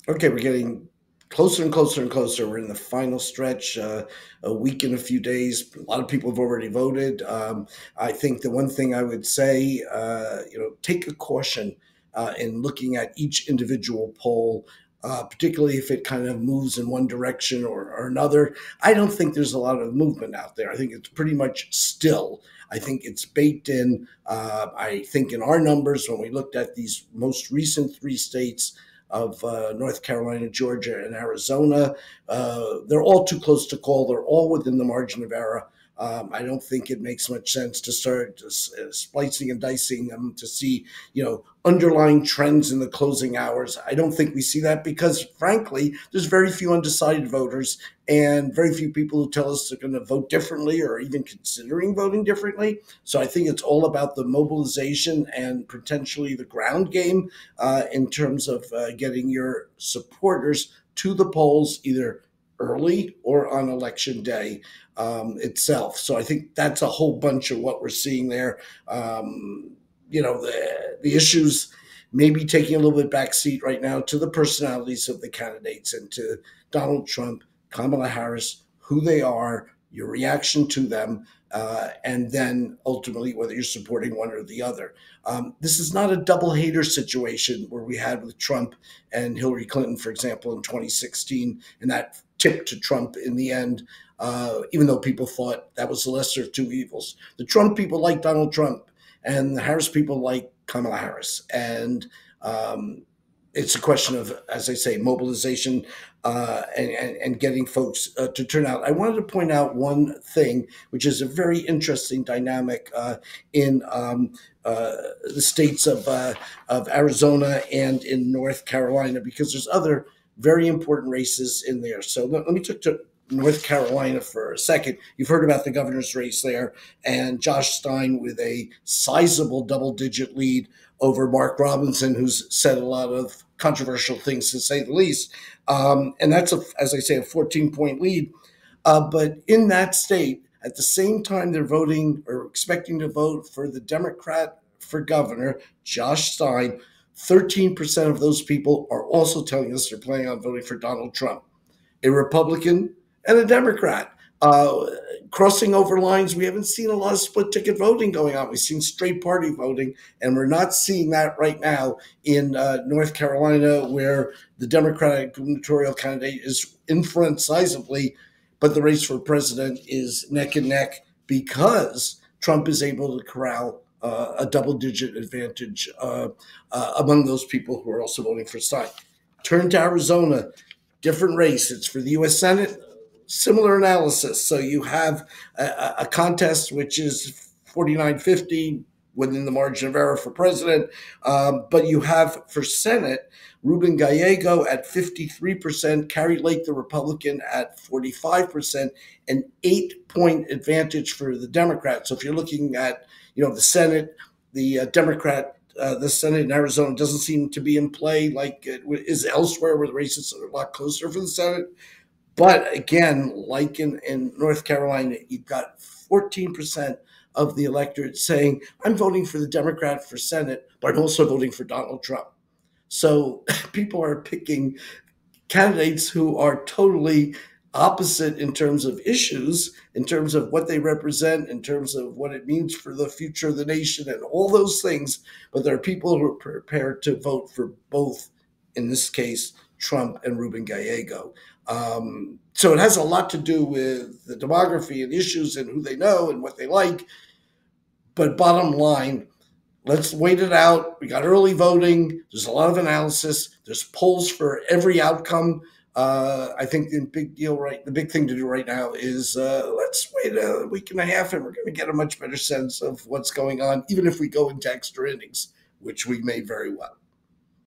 Okay, we're getting closer and closer and closer. We're in the final stretch, a week and a few days. A lot of people have already voted. I think the one thing I would say, take a caution in looking at each individual poll. Particularly if it kind of moves in one direction or another. I don't think there's a lot of movement out there. I think it's pretty much still. I think it's baked in. I think in our numbers, when we looked at these most recent three states, of North Carolina, Georgia, and Arizona. They're all too close to call. They're all within the margin of error. I don't think it makes much sense to start splicing and dicing them to see, underlying trends in the closing hours. I don't think we see that because, frankly, there's very few undecided voters and very few people who tell us they're going to vote differently or even considering voting differently. So I think it's all about the mobilization and potentially the ground game in terms of getting your supporters to the polls either early or on election day itself. So I think that's a whole bunch of what we're seeing there. The issues maybe taking a little bit backseat right now to the personalities of the candidates and to Donald Trump, Kamala Harris, who they are, your reaction to them, and then ultimately whether you're supporting one or the other. This is not a double hater situation where we had with Trump and Hillary Clinton, for example, in 2016, and that tipped to Trump in the end, even though people thought that was the lesser of two evils. The Trump people like Donald Trump, and the Harris people like Kamala Harris. And it's a question of, as I say, mobilization and getting folks to turn out. I wanted to point out one thing, which is a very interesting dynamic in the states of Arizona and in North Carolina, because there's other very important races in there. So let me take to North Carolina for a second. You've heard about the governor's race there, and Josh Stein with a sizable double-digit lead over Mark Robinson, who's said a lot of controversial things, to say the least. And that's, as I say, a 14-point lead. But in that state, at the same time they're voting or expecting to vote for the Democrat for governor, Josh Stein, 13% of those people are also telling us they're planning on voting for Donald Trump, a Republican and a Democrat. Crossing over lines, we haven't seen a lot of split ticket voting going on. We've seen straight party voting, and we're not seeing that right now in North Carolina, where the Democratic gubernatorial candidate is in front sizably, but the race for president is neck and neck because Trump is able to corral a double-digit advantage among those people who are also voting for Stein. Turn to Arizona, different race. It's for the U.S. Senate. Similar analysis. So you have a contest which is 49-50 within the margin of error for president, but you have for Senate Ruben Gallego at 53%, Carrie Lake, the Republican, at 45%, an 8-point advantage for the Democrats. So if you're looking at the Senate, the Democrat. The Senate in Arizona doesn't seem to be in play like it is elsewhere, where the races are a lot closer for the Senate. But again, like in North Carolina, you've got 14% of the electorate saying, I'm voting for the Democrat for Senate, but I'm also voting for Donald Trump. So people are picking candidates who are totally opposite in terms of issues, in terms of what they represent, in terms of what it means for the future of the nation, and all those things. But there are people who are prepared to vote for both, in this case, Trump and Ruben Gallego. So it has a lot to do with the demography and issues and who they know and what they like. But bottom line, let's wait it out. We got early voting. There's a lot of analysis. There's polls for every outcome. I think the big thing to do right now is let's wait a week and a half, and we're going to get a much better sense of what's going on, even if we go into extra innings, which we may very well.